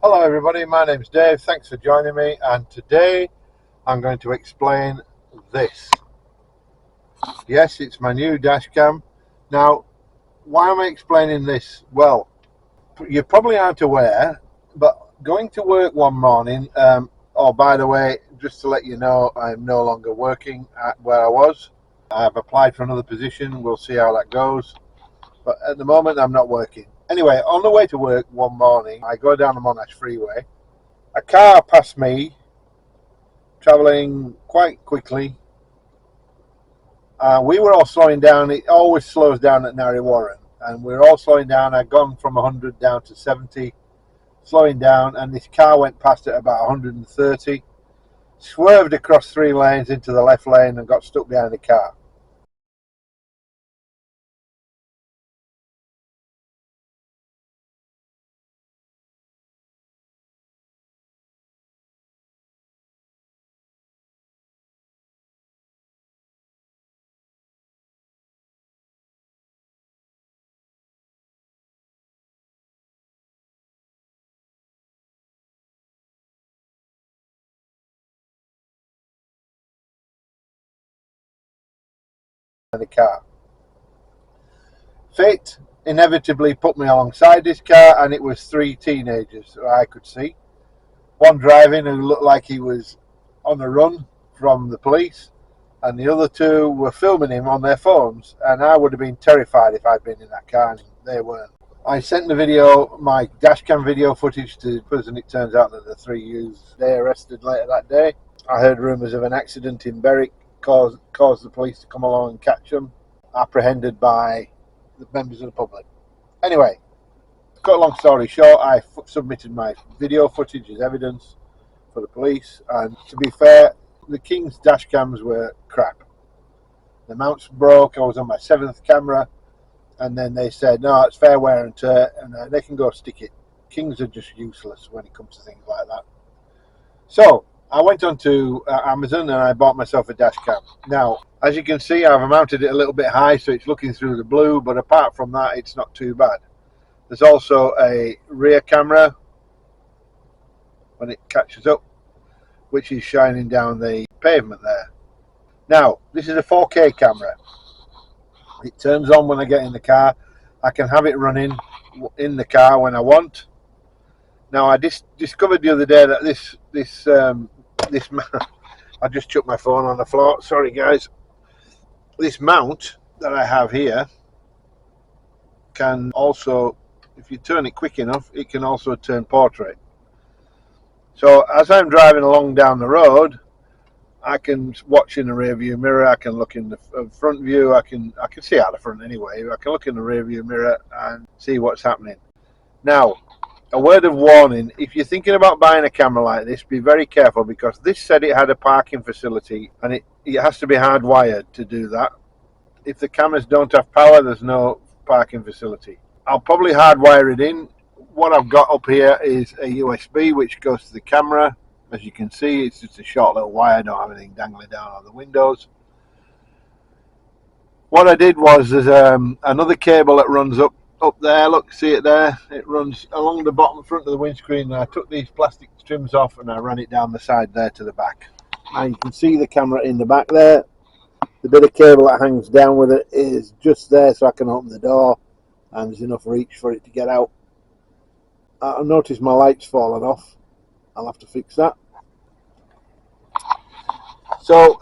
Hello everybody, my name's Dave, thanks for joining me, and today I'm going to explain this. Yes, it's my new dash cam. Now, why am I explaining this? Well, you probably aren't aware, but going to work one morning, oh by the way, just to let you know, I'm no longer working at where I was. I've applied for another position, we'll see how that goes, but at the moment I'm not working. Anyway, on the way to work one morning, I go down the Monash freeway. A car passed me, travelling quite quickly. We were all slowing down. It always slows down at Narry Warren, and we were all slowing down. I'd gone from 100 down to 70, slowing down, and this car went past at about 130, swerved across 3 lanes into the left lane and got stuck behind the car. Fate inevitably put me alongside this car, and it was 3 teenagers who I could see. One driving, who looked like he was on the run from the police, and the other 2 were filming him on their phones, and I would have been terrified if I'd been in that car, and they weren't. I sent the video, my dashcam video footage, to us, and it turns out that the 3 youths they arrested later that day. I heard rumours of an accident in Berwick caused the police to come along and catch them, apprehended by the members of the public. Anyway, cut a long story short, I submitted my video footage as evidence for the police, and to be fair, the King's dash cams were crap. The mounts broke. I was on my 7th camera, and then they said no, it's fair wear and tear, and they can go stick it. Kings are just useless when it comes to things like that. So I went onto Amazon and I bought myself a dash cam. Now, as you can see, I've mounted it a little bit high so it's looking through the blue, but apart from that, it's not too bad. There's also a rear camera when it catches up, which is shining down the pavement there. Now, this is a 4K camera. It turns on when I get in the car. I can have it running in the car when I want. Now, I discovered the other day that this I just chucked my phone on the floor. Sorry, guys. This mount that I have here can also, if you turn it quick enough, it can also turn portrait. So as I'm driving along down the road, I can watch in the rear view mirror. I can look in the front view. I can see out the front anyway. I can look in the rear view mirror and see what's happening. Now, a word of warning: if you're thinking about buying a camera like this, be very careful, because this said it had a parking facility, and it has to be hardwired to do that. If the cameras don't have power, there's no parking facility. I'll probably hardwire it in. What I've got up here is a USB which goes to the camera. As you can see, it's just a short little wire. I don't have anything dangling down on the windows. What I did was, there's another cable that runs up there. Look, see it there? It runs along the bottom front of the windscreen, and I took these plastic trims off and I ran it down the side there to the back. Now you can see the camera in the back there. The bit of cable that hangs down with it is just there so I can open the door, and there's enough reach for it to get out. I've noticed my light's fallen off. I'll have to fix that. So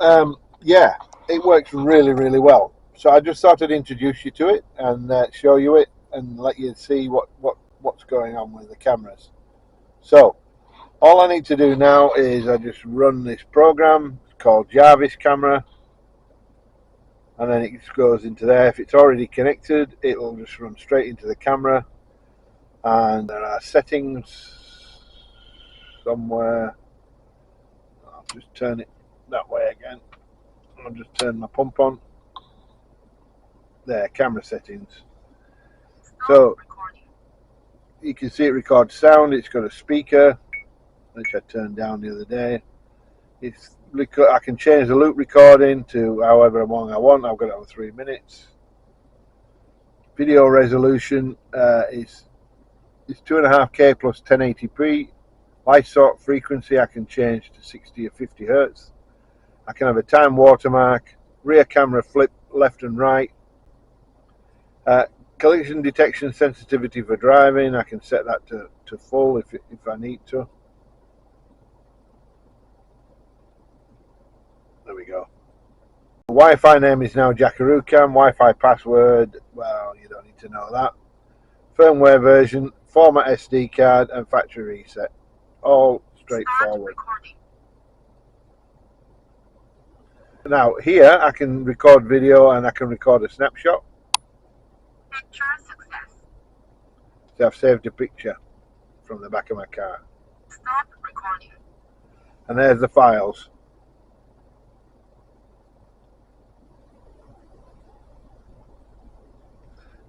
yeah, it works really well. So I just thought I'd introduce you to it and show you it and let you see what's going on with the cameras. So all I need to do now is I just run this program called Jarvis Camera, and then it just goes into there. If it's already connected, it'll just run straight into the camera, and there are settings somewhere. I'll just turn it that way again. I'll just turn my pump on. There, camera settings. So you can see it records sound. It's got a speaker, which I turned down the other day. I can change the loop recording to however long I want. I've got it on 3 minutes. Video resolution is It's 2.5K plus 1080p. Light sort frequency I can change to 60 or 50 Hertz. I can have a time watermark, rear camera flip left and right. Collision detection sensitivity for driving, I can set that to full if I need to. There we go. The Wi-Fi name is now Jackaroo Cam. Wi-Fi password, well, you don't need to know that. Firmware version, format SD card, and factory reset. All straightforward. Now here I can record video and I can record a snapshot. Picture success. So I've saved a picture from the back of my car. Stop recording. And there's the files.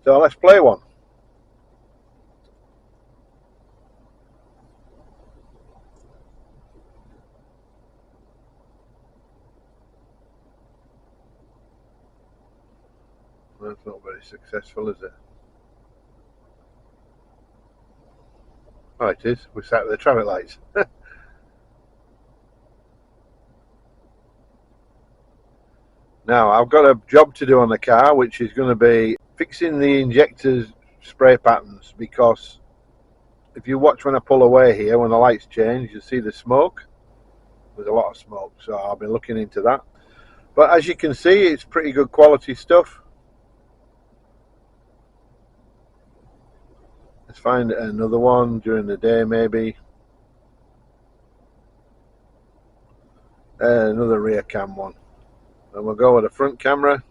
So let's play one. That's not very successful, is it? Oh, it is. We're sat with the traffic lights. Now, I've got a job to do on the car, which is going to be fixing the injector's spray patterns, because if you watch when I pull away here, when the lights change, you see the smoke. There's a lot of smoke, so I'll be looking into that. But as you can see, it's pretty good quality stuff. Let's find another one during the day, maybe. Another rear cam one. And we'll go with a front camera.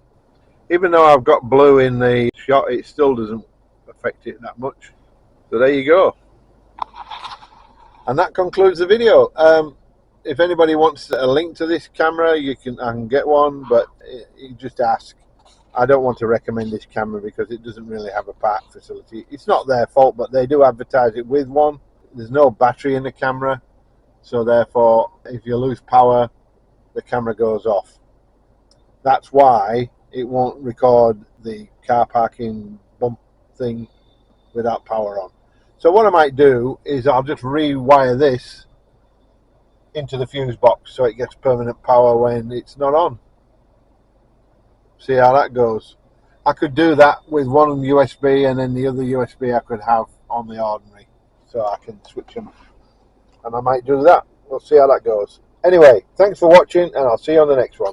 Even though I've got blue in the shot, it still doesn't affect it that much. So there you go. And that concludes the video. If anybody wants a link to this camera, I can get one, but you just ask. I don't want to recommend this camera because it doesn't really have a part facility. It's not their fault, but they do advertise it with one. There's no battery in the camera, so therefore if you lose power, the camera goes off. That's why it won't record the car parking bump thing without power on. So what I might do is I'll just rewire this into the fuse box so it gets permanent power when it's not on. See how that goes. I could do that with one USB and then the other USB I could have on the ordinary, so I can switch them, and I might do that. We'll see how that goes. Anyway, thanks for watching, and I'll see you on the next one.